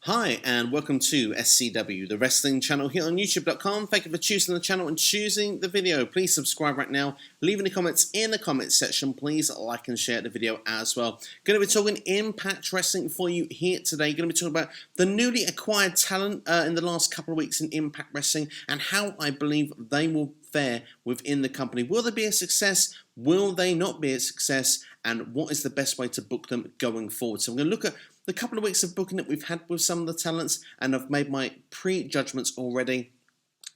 Hi and welcome to SCW, the wrestling channel here on YouTube.com. Thank you for choosing the channel and choosing the video. Please subscribe right now. Leave any comments in the comments section. Please like and share the video as well. Going to be talking Impact Wrestling for you here today. Going to be talking about the newly acquired talent in the last couple of weeks in Impact Wrestling and how I believe they will fare within the company. Will they be a success? Will they not be a success? And what is the best way to book them going forward? So I'm going to look at the couple of weeks of booking that we've had with some of the talents, and I've made my pre-judgments already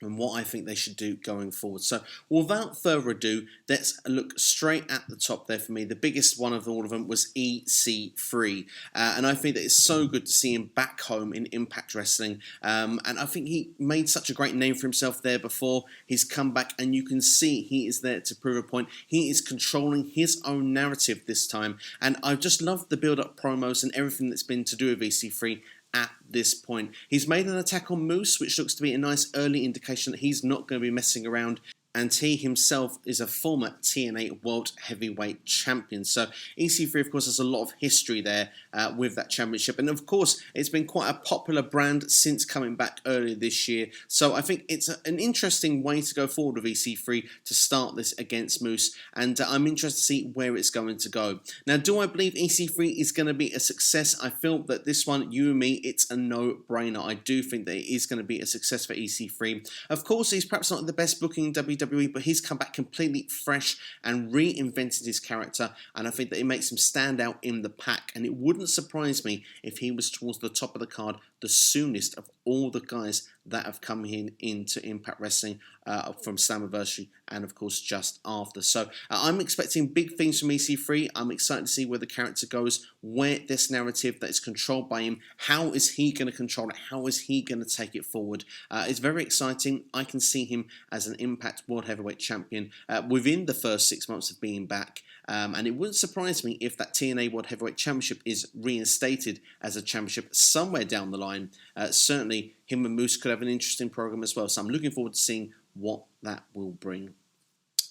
and what I think they should do going forward. So without further ado, let's look straight at the top there for me. The biggest one of all of them was EC3. And I think that it's so good to see him back home in Impact Wrestling. And I think he made such a great name for himself there before. He's come back and you can see he is there to prove a point. He is controlling his own narrative this time. And I just love the build-up promos and everything that's been to do with EC3 at this point. He's made an attack on Moose, which looks to be a nice early indication that he's not going to be messing around, and he himself is a former TNA World Heavyweight Champion. So EC3, of course, has a lot of history there with that championship. And of course, it's been quite a popular brand since coming back earlier this year. So I think it's an interesting way to go forward with EC3 to start this against Moose. And I'm interested to see where it's going to go. Now, do I believe EC3 is going to be a success? I feel that this one, you and me, it's a no-brainer. I do think that it is going to be a success for EC3. Of course, he's perhaps not the best booking in WWE, but he's come back completely fresh and reinvented his character, and I think that it makes him stand out in the pack. And it wouldn't surprise me if he was towards the top of the card the soonest of all the guys that have come into Impact Wrestling from Slammiversary and of course just after. So I'm expecting big things from EC3. I'm excited to see where the character goes, where this narrative that is controlled by him, how is he going to control it, how is he going to take it forward. It's very exciting. I can see him as an Impact World Heavyweight Champion within the first 6 months of being back. And it wouldn't surprise me if that TNA World Heavyweight Championship is reinstated as a championship somewhere down the line. Certainly, him and Moose could have an interesting program as well. So I'm looking forward to seeing what that will bring.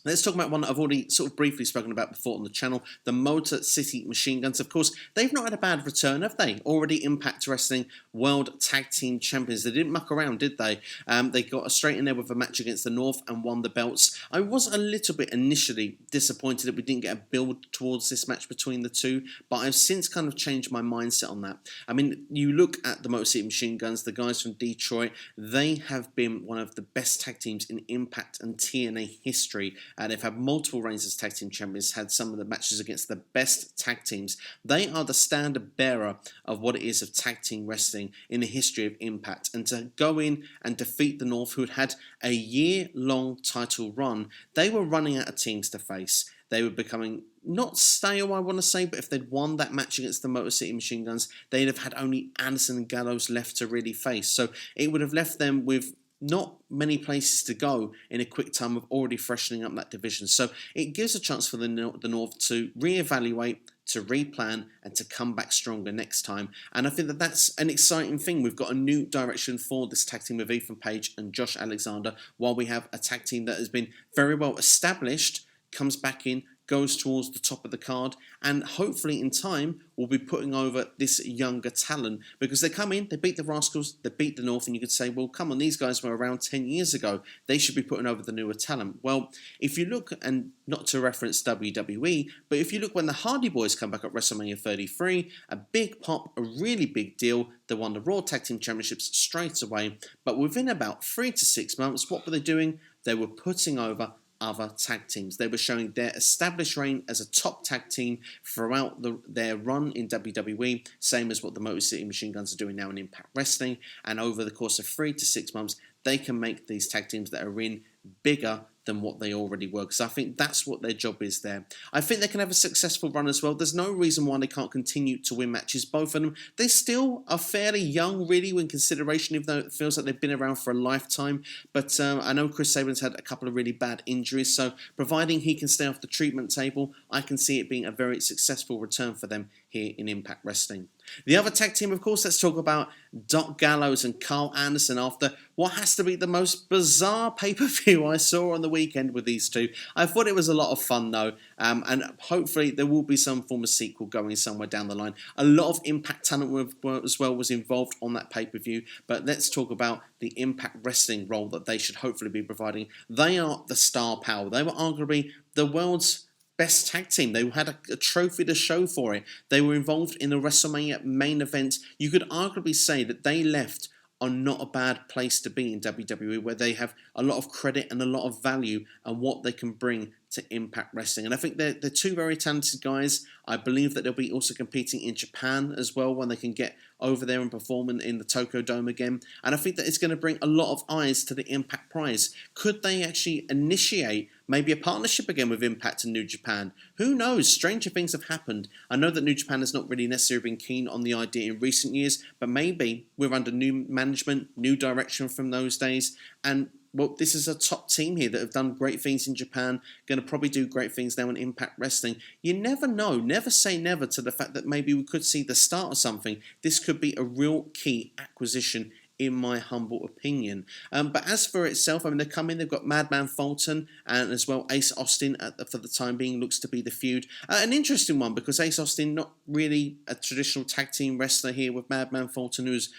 Let's talk about one that I've already sort of briefly spoken about before on the channel, the Motor City Machine Guns. Of course, they've not had a bad return, have they? Already Impact Wrestling World Tag Team Champions. They didn't muck around, did they? They got straight in there with a match against the North and won the belts. I was a little bit initially disappointed that we didn't get a build towards this match between the two, but I've since kind of changed my mindset on that. I mean, you look at the Motor City Machine Guns, the guys from Detroit, they have been one of the best tag teams in Impact and TNA history. They've had multiple reigns as tag team champions, had some of the matches against the best tag teams. They are the standard bearer of what it is of tag team wrestling in the history of Impact. And to go in and defeat the North, who had had a year-long title run, they were running out of teams to face. They were becoming not stale, I want to say, but if they'd won that match against the Motor City Machine Guns, they'd have had only Anderson and Gallows left to really face. So it would have left them with not many places to go in a quick time of already freshening up that division. So it gives a chance for the North to reevaluate, to replan, and to come back stronger next time. And I think that that's an exciting thing. We've got a new direction for this tag team with Ethan Page and Josh Alexander, while we have a tag team that has been very well established, comes back in, goes towards the top of the card, and hopefully in time will be putting over this younger talent, because they come in, they beat the Rascals, they beat the North, and you could say, well, come on, these guys were around 10 years ago, they should be putting over the newer talent. Well, if you look, and not to reference WWE, but if you look when the Hardy Boys come back at WrestleMania 33, a big pop, a really big deal, they won the Raw Tag Team Championships straight away, but within about 3 to 6 months, what were they doing? They were putting over other tag teams. They were showing their established reign as a top tag team throughout their run in WWE, same as what the Motor City Machine Guns are doing now in Impact Wrestling. And over the course of 3 to 6 months, they can make these tag teams that are in bigger than what they already were, because I think that's what their job is there. I think they can have a successful run as well. There's no reason why they can't continue to win matches, both of them. They still are fairly young, really, in consideration, even though it feels like they've been around for a lifetime. But I know Chris Sabin's had a couple of really bad injuries, so providing he can stay off the treatment table, I can see it being a very successful return for them here in Impact Wrestling. The other tag team, of course, let's talk about Doc Gallows and Karl Anderson after what has to be the most bizarre pay-per-view I saw on the weekend with these two. I thought it was a lot of fun though, and hopefully there will be some form of sequel going somewhere down the line. A lot of Impact talent as well was involved on that pay-per-view, but let's talk about the Impact Wrestling role that they should hopefully be providing. They are the star power. They were arguably the world's best tag team. They had a trophy to show for it. They were involved in the WrestleMania main event. You could arguably say that they left on not a bad place to be in WWE, where they have a lot of credit and a lot of value and what they can bring to Impact Wrestling. And I think they're two very talented guys. I believe that they'll be also competing in Japan as well when they can get over there and perform in the Tokyo Dome again. And I think that it's going to bring a lot of eyes to the Impact prize. Could they actually initiate maybe a partnership again with Impact and New Japan? Who knows? Stranger things have happened. I know that New Japan has not really necessarily been keen on the idea in recent years, but maybe we're under new management, new direction from those days, and well, this is a top team here that have done great things in Japan, going to probably do great things now in Impact Wrestling. You never know. Never say never to the fact that maybe we could see the start of something. This could be a real key acquisition, in my humble opinion. But as for itself, I mean, they come in, they've got Madman Fulton and as well Ace Austin for the time being looks to be the feud. An interesting one because Ace Austin, not really a traditional tag team wrestler here with Madman Fulton, who's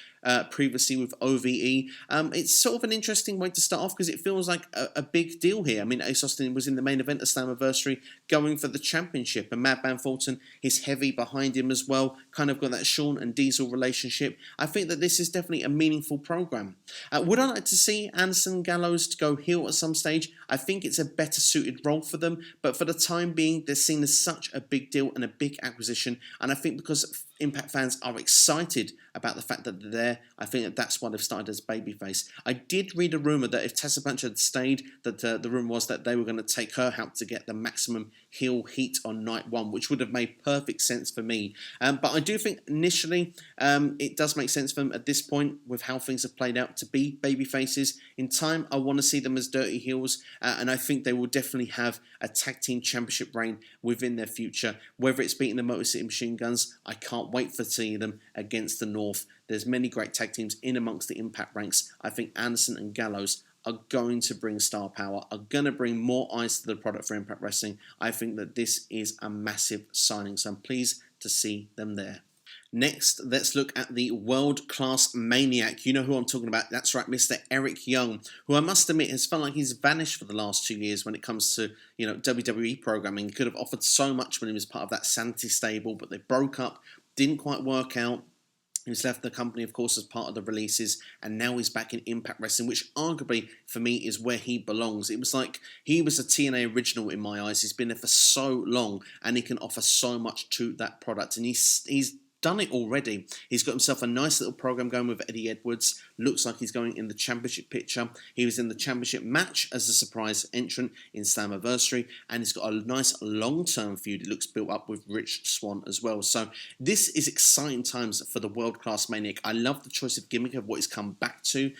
previously with OVE. It's sort of an interesting way to start off because it feels like a big deal here. I mean, Ace Austin was in the main event of Slammiversary going for the championship, and Madman Fulton is heavy behind him as well, kind of got that Shawn and Diesel relationship. I think that this is definitely a meaningful program. Would I like to see Anderson Gallows to go heel at some stage? I think it's a better suited role for them, but for the time being, they're seen as such a big deal and a big acquisition, and I think because Impact fans are excited about the fact that they're there, I think that that's why they've started as babyface. I did read a rumour that if Tessa Blanchard had stayed, that the rumour was that they were going to take her out to get the maximum heel heat on night one, which would have made perfect sense for me. But I do think initially it does make sense for them at this point with how things have played out to be babyfaces. In time, I want to see them as dirty heels, and I think they will definitely have a tag team championship reign within their future. Whether it's beating the Motor City Machine Guns, I can't wait for seeing them against the North. There's many great tag teams in amongst the Impact ranks. I think Anderson and Gallows are going to bring star power, are going to bring more eyes to the product for Impact Wrestling. I think that this is a massive signing, so I'm pleased to see them there. Next, let's look at the world-class Maniac. You know who I'm talking about. That's right, Mr. Eric Young, who I must admit has felt like he's vanished for the last 2 years when it comes to, WWE programming. He could have offered so much when he was part of that Sanity stable, but they broke up, didn't quite work out. He's left the company, of course, as part of the releases, and now he's back in Impact Wrestling, which arguably, for me, is where he belongs. It was like he was a TNA original in my eyes. He's been there for so long, and he can offer so much to that product. And he's done it already. He's got himself a nice little program going with Eddie Edwards. Looks like he's going in the championship picture. He was in the championship match as a surprise entrant in Slammiversary, and he's got a nice long-term feud. It looks built up with Rich Swann as well. So this is exciting times for the world-class Maniac. I love the choice of gimmick of what he's come back to.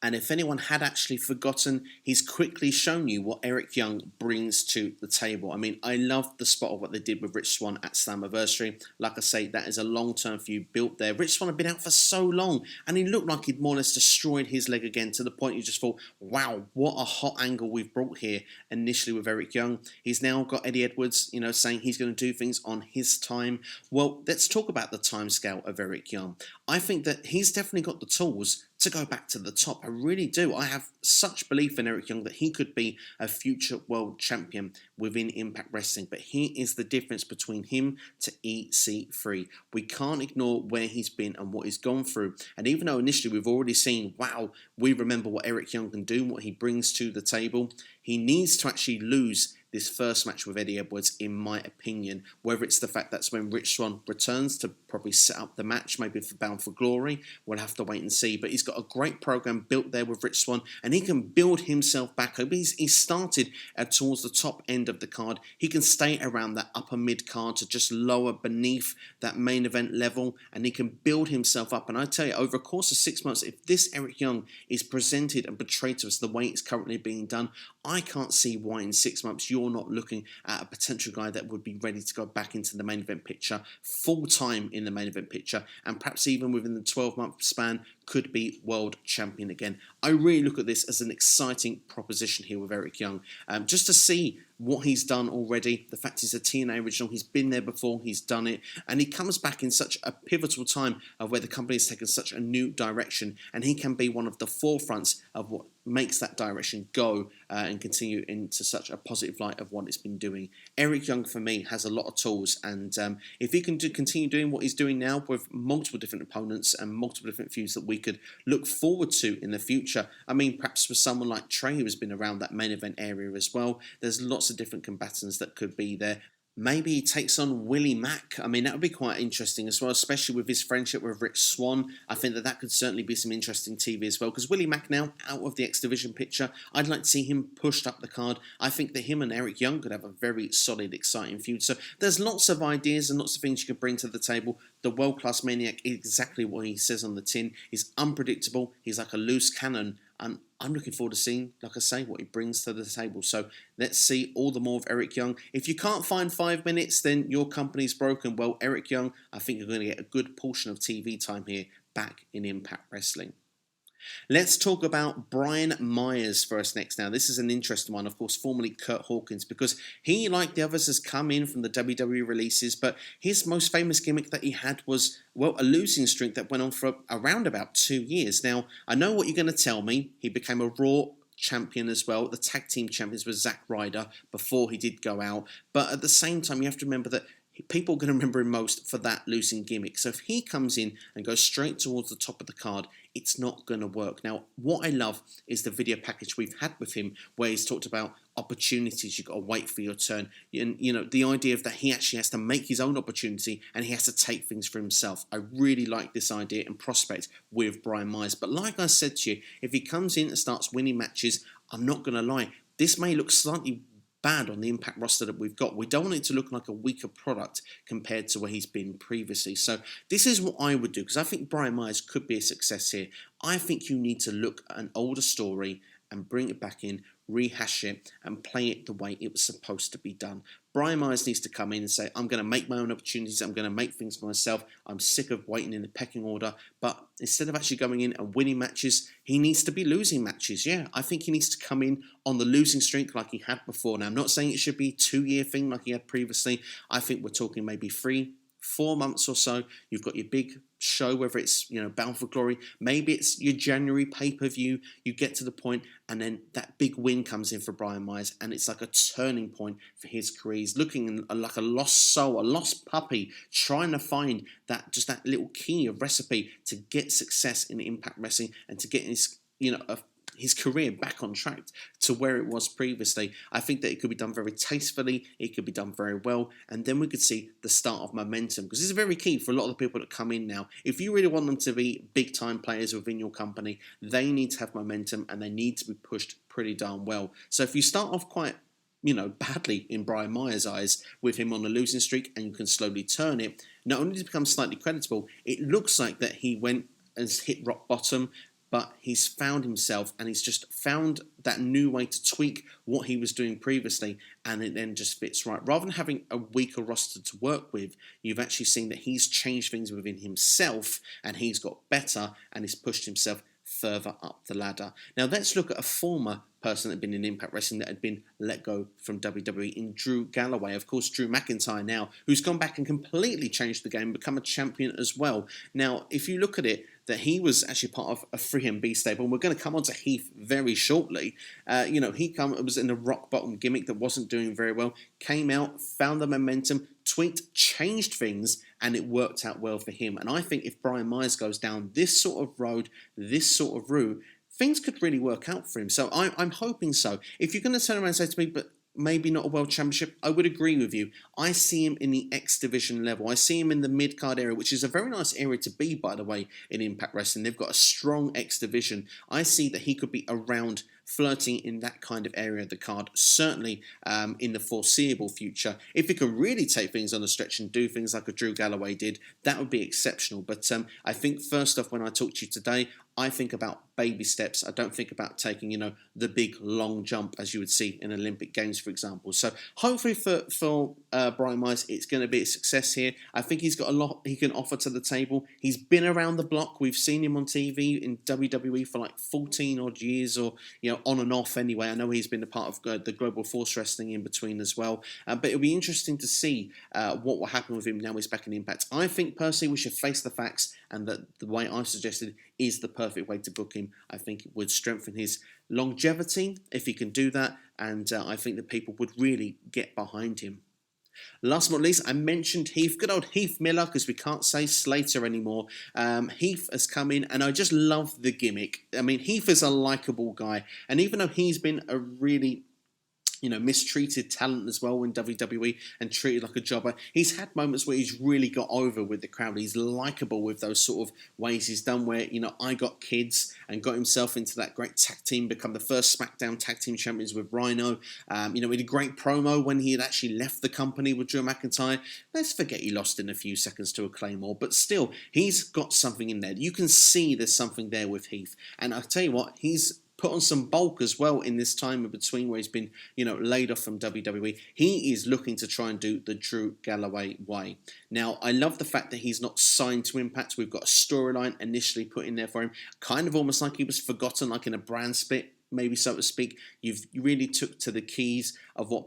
And if anyone had actually forgotten, he's quickly shown you what Eric Young brings to the table. I mean, I love the spot of what they did with Rich Swann at Slammiversary. Like I say, that is a long-term feud built there. Rich Swann had been out for so long, and he looked like he'd more or less destroyed his leg again, to the point you just thought, wow, what a hot angle we've brought here initially with Eric Young. He's now got Eddie Edwards, saying he's going to do things on his time. Well, let's talk about the timescale of Eric Young. I think that he's definitely got the tools to go back to the top. I really do. I have such belief in Eric Young that he could be a future world champion within Impact Wrestling. But here is the difference between him to EC3. We can't ignore where he's been and what he's gone through. And even though initially we've already seen, wow, we remember what Eric Young can do, what he brings to the table, he needs to actually lose this first match with Eddie Edwards, in my opinion. Whether it's the fact that's when Rich Swann returns to probably set up the match, maybe for Bound for Glory, we'll have to wait and see. But he's got a great program built there with Rich Swann, and he can build himself back up. He's started towards the top end of the card. He can stay around that upper mid card to just lower beneath that main event level, and he can build himself up. And I tell you, over a course of 6 months, if this Eric Young is presented and portrayed to us the way it's currently being done, I can't see why in 6 months you're not looking at a potential guy that would be ready to go back into the main event picture, full time in the main event picture, and perhaps even within the 12-month span could be world champion again. I really look at this as an exciting proposition here with Eric Young. Just to see what he's done already, the fact he's a TNA original, he's been there before, he's done it, and he comes back in such a pivotal time of where the company has taken such a new direction, and he can be one of the forefronts of what makes that direction go and continue into such a positive light of what it's been doing. Eric Young, for me, has a lot of tools, and if he can continue doing what he's doing now with multiple different opponents and multiple different feuds that we could look forward to in the future, I mean, perhaps with someone like Trey, who has been around that main event area as well, there's lots of different combatants that could be there. Maybe he takes on Willie Mack. I mean, that would be quite interesting as well, especially with his friendship with Rich Swann. I think that could certainly be some interesting TV as well, because Willie Mack now out of the X Division picture, I'd like to see him pushed up the card. I think that him and Eric Young could have a very solid, exciting feud. So there's lots of ideas and lots of things you could bring to the table. The world-class Maniac is exactly what he says on the tin. He's unpredictable. He's like a loose cannon. And I'm looking forward to seeing, like I say, what he brings to the table. So let's see all the more of Eric Young. If you can't find 5 minutes, then your company's broken. Well, Eric Young, I think you're going to get a good portion of TV time here back in Impact Wrestling. Let's talk about Brian Myers for us next now. This is an interesting one, of course, formerly Kurt Hawkins, because he, like the others, has come in from the WWE releases, but his most famous gimmick that he had was, well, a losing streak that went on for around about 2 years. Now, I know what you're going to tell me. He became a Raw champion as well. The tag team champions was Zack Ryder before he did go out, but at the same time, you have to remember that people are going to remember him most for that losing gimmick. So if he comes in and goes straight towards the top of the card, it's not going to work. Now, what I love is the video package we've had with him where he's talked about opportunities. You've got to wait for your turn. And, you know, the idea of that he actually has to make his own opportunity and he has to take things for himself. I really like this idea and prospect with Brian Myers. But like I said to you, if he comes in and starts winning matches, I'm not going to lie, this may look slightly bad on the Impact roster that we've got. We don't want it to look like a weaker product compared to where he's been previously. So this is what I would do, because I think Brian Myers could be a success here. I think you need to look at an older story and bring it back in, rehash it, and play it the way it was supposed to be done. Brian Myers needs to come in and say, I'm going to make my own opportunities, I'm going to make things for myself, I'm sick of waiting in the pecking order. But instead of actually going in and winning matches, he needs to be losing matches. Yeah, I think he needs to come in on the losing streak like he had before. Now, I'm not saying it should be a 2-year thing like he had previously. I think we're talking maybe 3-4 months or so. You've got your big show, whether it's, you know, Bound for Glory, maybe it's your January pay-per-view, you get to the point and then that big win comes in for Brian Myers and it's like a turning point for his career. He's looking like a lost soul, a lost puppy, trying to find that, just that little key of recipe to get success in Impact Wrestling and to get his, you know, his career back on track to where it was previously. I think that it could be done very tastefully, it could be done very well, and then we could see the start of momentum, because this is very key for a lot of the people that come in now. If you really want them to be big time players within your company, they need to have momentum and they need to be pushed pretty darn well. So if you start off quite, you know, badly in Brian Myers' eyes with him on a losing streak and you can slowly turn it, not only does it become slightly creditable, it looks like that he went and hit rock bottom, but he's found himself and he's just found that new way to tweak what he was doing previously, and it then just fits right. Rather than having a weaker roster to work with, you've actually seen that he's changed things within himself and he's got better and he's pushed himself further up the ladder. Now let's look at a former person that had been in Impact Wrestling that had been let go from WWE in Drew Galloway. Of course, Drew McIntyre now, who's gone back and completely changed the game, become a champion as well. Now, if you look at it, that he was actually part of a 3MB stable, and we're going to come on to Heath very shortly. You know, he was in a rock bottom gimmick that wasn't doing very well, came out, found the momentum, tweaked, changed things, and it worked out well for him. And I think if Brian Myers goes down this sort of road, this sort of route, things could really work out for him. So I'm hoping so. If you're going to turn around and say to me, but maybe not a world championship, I would agree with you. I see him in the X Division level. I see him in the mid-card area, which is a very nice area to be, by the way, in Impact Wrestling. They've got a strong X Division. I see that he could be around flirting in that kind of area of the card, certainly in the foreseeable future. If he can really take things on the stretch and do things like a Drew Galloway did, that would be exceptional. But I think first off, when I talk to you today, I think about baby steps. I don't think about taking, the big long jump as you would see in Olympic Games, for example. So hopefully for Brian Myers, it's going to be a success here. I think he's got a lot he can offer to the table. He's been around the block. We've seen him on TV in WWE for like 14 odd years, or on and off anyway. I know he's been a part of the Global Force Wrestling in between as well. But it'll be interesting to see what will happen with him now he's back in Impact. I think personally we should face the facts, and that the way I suggested is the perfect way to book him. I think it would strengthen his longevity if he can do that, and I think that people would really get behind him. Last but not least, I mentioned Heath, good old Heath Miller, because we can't say Slater anymore. Heath has come in, and I just love the gimmick. I mean, Heath is a likeable guy, and even though he's been a really mistreated talent as well in WWE and treated like a jobber, he's had moments where he's really got over with the crowd. He's likeable with those sort of ways he's done where, I Got Kids, and got himself into that great tag team, become the first SmackDown tag team champions with Rhino. He did a great promo when he had actually left the company with Drew McIntyre. Let's forget he lost in a few seconds to a Claymore, but still, he's got something in there. You can see there's something there with Heath. And I'll tell you what, he's put on some bulk as well in this time in between where he's been, laid off from WWE. He is looking to try and do the Drew Galloway way. Now, I love the fact that he's not signed to Impact. We've got a storyline initially put in there for him, kind of almost like he was forgotten, like in a brand split, maybe so to speak. You really took to the keys of what,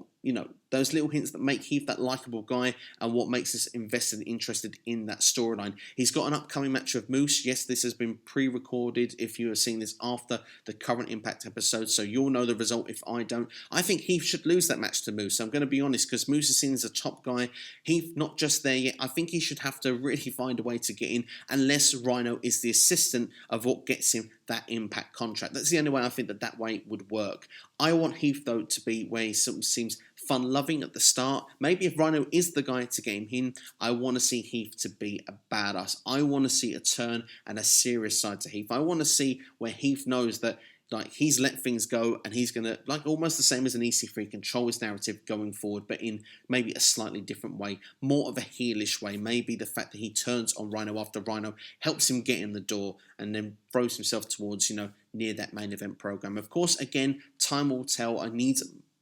those little hints that make Heath that likeable guy and what makes us invested and interested in that storyline. He's got an upcoming match with Moose. Yes, this has been pre-recorded if you are seeing this after the current Impact episode, so you'll know the result if I don't. I think Heath should lose that match to Moose. I'm going to be honest, because Moose is seen as a top guy. Heath, not just there yet. I think he should have to really find a way to get in, unless Rhino is the assistant of what gets him that Impact contract. That's the only way I think that way would work. I want Heath, though, to be where he sort of seems fun-loving at the start. Maybe if Rhino is the guy to get him in, I want to see Heath to be a badass. I want to see a turn and a serious side to Heath. I want to see where Heath knows that he's let things go, and he's going to, almost the same as an EC3, control his narrative going forward, but in maybe a slightly different way, more of a heelish way. Maybe the fact that he turns on Rhino after Rhino helps him get in the door, and then throws himself towards, near that main event program. Of course, again, time will tell.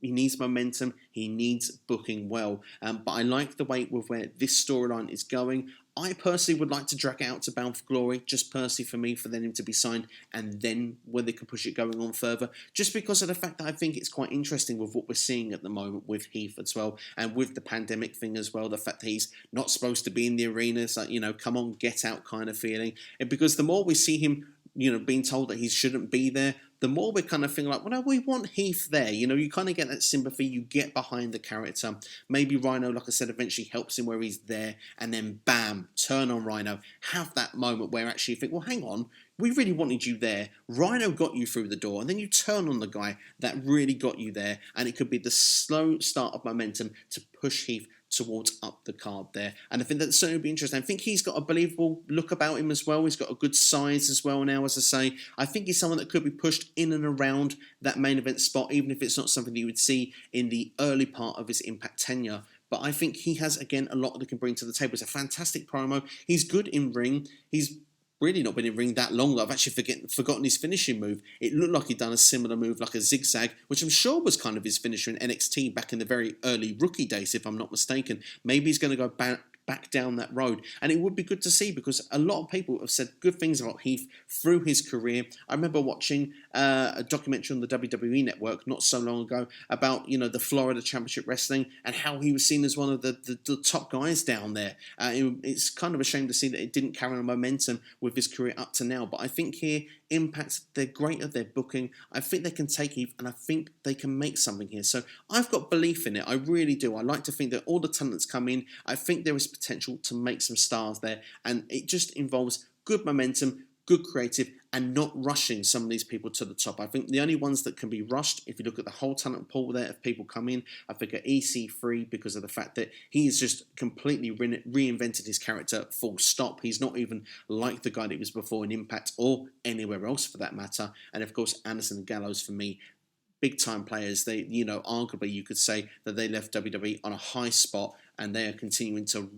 He needs momentum. He needs booking well. But I like the way with where this storyline is going. I personally would like to drag it out to Bound for Glory, just personally for me, for them to be signed, and then where they can push it going on further, just because of the fact that I think it's quite interesting with what we're seeing at the moment with Heath as well, and with the pandemic thing as well, the fact that he's not supposed to be in the arenas, come on, get out kind of feeling. And because the more we see him, being told that he shouldn't be there, the more we're kind of feeling like, well, no, we want Heath there. You kind of get that sympathy, you get behind the character. Maybe Rhino, like I said, eventually helps him where he's there, and then bam, turn on Rhino. Have that moment where actually you think, well, hang on, we really wanted you there. Rhino got you through the door, and then you turn on the guy that really got you there, and it could be the slow start of momentum to push Heath towards up the card there. And I think that certainly would be interesting. I think he's got a believable look about him as well. He's got a good size as well now, as I say. I think he's someone that could be pushed in and around that main event spot, even if it's not something that you would see in the early part of his Impact tenure. But I think he has, again, a lot that he can bring to the table. It's a fantastic promo. He's good in ring. He's really not been in ring that long. I've actually forgotten his finishing move. It looked like he'd done a similar move, like a zigzag, which I'm sure was kind of his finisher in NXT back in the very early rookie days, if I'm not mistaken. Maybe he's going to go back down that road, and it would be good to see, because a lot of people have said good things about Heath through his career. I remember watching a documentary on the WWE network not so long ago about the Florida Championship Wrestling and how he was seen as one of the top guys down there. It's kind of a shame to see that it didn't carry on momentum with his career up to now, but I think here Impact, they're great at their booking. I think they can take Heath, and I think they can make something here. So I've got belief in it. I really do. I like to think that all the talents come in. I think there is potential to make some stars there, and it just involves good momentum, good creative, and not rushing some of these people to the top. I think the only ones that can be rushed, if you look at the whole talent pool there of people come in, I think at EC3, because of the fact that he's just completely reinvented his character, full stop. He's not even like the guy that he was before in Impact or anywhere else for that matter. And of course, Anderson and Gallows, for me, big time players. They, arguably you could say that they left WWE on a high spot, and they are continuing to,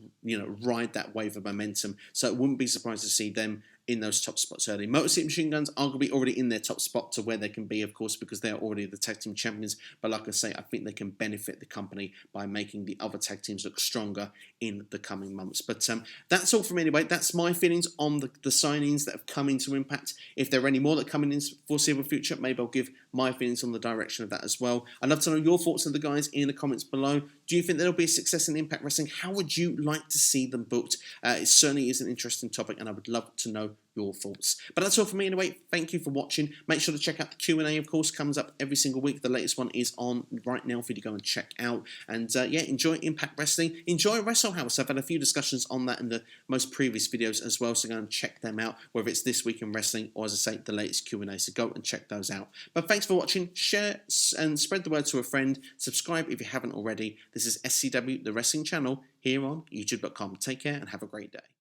ride that wave of momentum. So it wouldn't be surprised to see them in those top spots early. Motor City Machine Guns arguably already in their top spot to where they can be, of course, because they're already the tag team champions. But like I say, I think they can benefit the company by making the other tag teams look stronger in the coming months. But that's all from me anyway. That's my feelings on the signings that have come into Impact. If there are any more that come in the foreseeable future, maybe I'll give my feelings on the direction of that as well. I'd love to know your thoughts of the guys in the comments below. Do you think there'll be a success in Impact Wrestling? How would you like to see them booked? It certainly is an interesting topic, and I would love to know your thoughts. But that's all from me anyway. Thank you for watching. Make sure to check out the Q&A, of course, comes up every single week. The latest one is on right now for you to go and check out. And yeah, enjoy Impact Wrestling. Enjoy Wrestle House. I've had a few discussions on that in the most previous videos as well, so go and check them out, whether it's This Week in Wrestling or, as I say, the latest Q&A. So go and check those out. But thanks for watching. Share and spread the word to a friend. Subscribe if you haven't already. This is SCW, the wrestling channel, here on YouTube.com. Take care and have a great day.